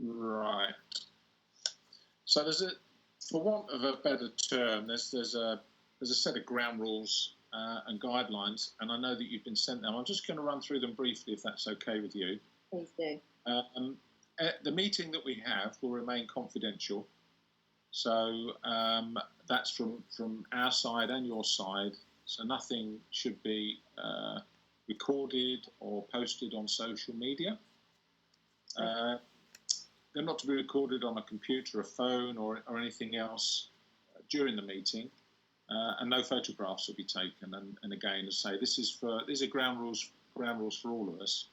Right. So for want of a better term, there's a set of ground rules and guidelines, and I know that you've been sent them. I'm just going to run through them briefly, if that's okay with you. Please do. The meeting that we have will remain confidential, so that's from our side and your side. So nothing should be recorded or posted on social media. They're not to be recorded on a computer, a phone, or anything else during the meeting, and no photographs will be taken. And again, as I say, these are ground rules for all of us.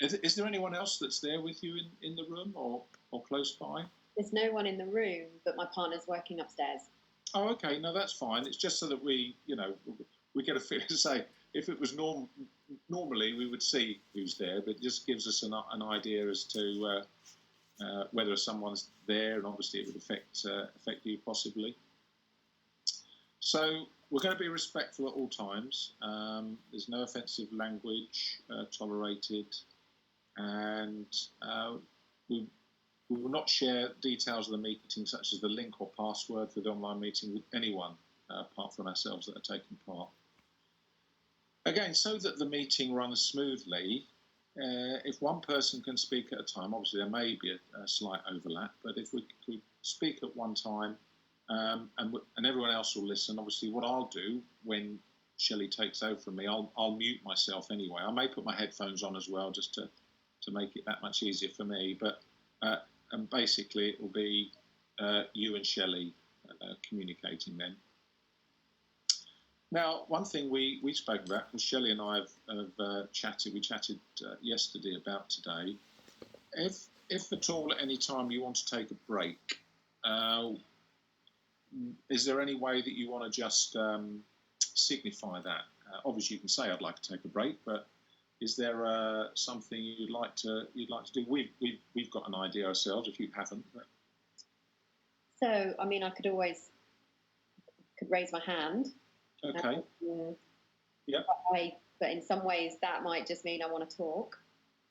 Is there anyone else that's there with you in the room or close by? There's no one in the room, but my partner's working upstairs. Oh, okay. No, that's fine. It's just so that we get a feel. Say, if it was normally we would see who's there, but it just gives us an idea as to whether someone's there, and obviously it would affect you possibly. So we're going to be respectful at all times. There's no offensive language tolerated, and we will not share details of the meeting, such as the link or password for the online meeting, with anyone apart from ourselves that are taking part. Again, so that the meeting runs smoothly, if one person can speak at a time, obviously there may be a slight overlap, but if we could speak at one time and everyone else will listen, obviously what I'll do when Shelley takes over from me, I'll mute myself anyway. I may put my headphones on as well, just to make it that much easier for me, but and basically it will be you and Shelley communicating then. Now, one thing we spoke about, because Shelley and I have chatted, we chatted yesterday about today. If at all at any time you want to take a break, is there any way that you want to just signify that? Obviously, you can say I'd like to take a break, but is there something you'd like to do? We've got an idea ourselves. If you haven't, but... So I mean, I could raise my hand. Okay. Yeah. But in some ways, that might just mean I want to talk.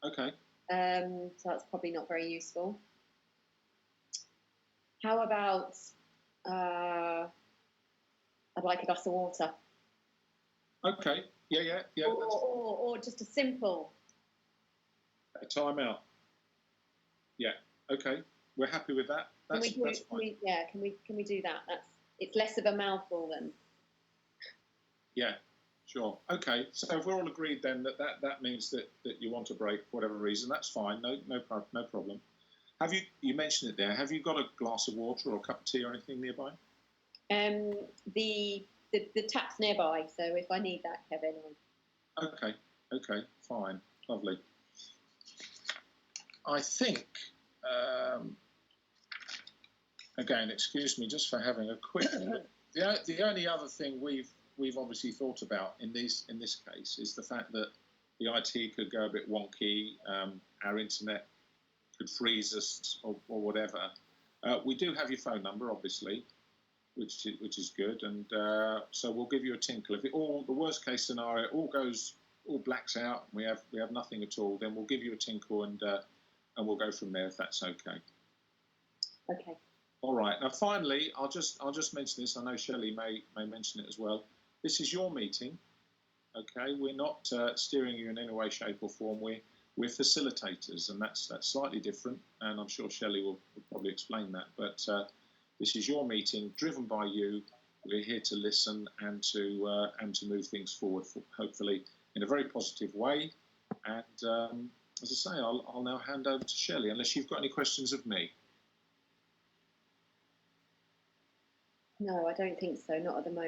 Okay. So that's probably not very useful. How about I'd like a glass of water. Okay. Yeah. Or just a simple. A timeout. Yeah. Okay. We're happy with that. That's fine. Can we do that? It's less of a mouthful than. Yeah, sure. Okay, so if we're all agreed then that means that you want a break for whatever reason, that's fine. No problem. Have you mentioned it there? Have you got a glass of water or a cup of tea or anything nearby? The tap's nearby, so if I need that, Kevin. Okay, fine, lovely. I think. Again, excuse me, just for having a quick. The only other thing we've obviously thought about in this case is the fact that the IT could go a bit wonky, our internet could freeze us or whatever. We do have your phone number, obviously, which is good, and so we'll give you a tinkle. If the worst case scenario all blacks out, and we have nothing at all, then we'll give you a tinkle and we'll go from there if that's okay. Okay. All right. Now, finally, I'll just mention this. I know Shelley may mention it as well. This is your meeting, okay? We're not steering you in any way, shape, or form. We're facilitators, and that's slightly different. And I'm sure Shelley will probably explain that. But this is your meeting, driven by you. We're here to listen and to move things forward, hopefully in a very positive way. And as I say, I'll now hand over to Shelley, unless you've got any questions of me. No, I don't think so. Not at the moment.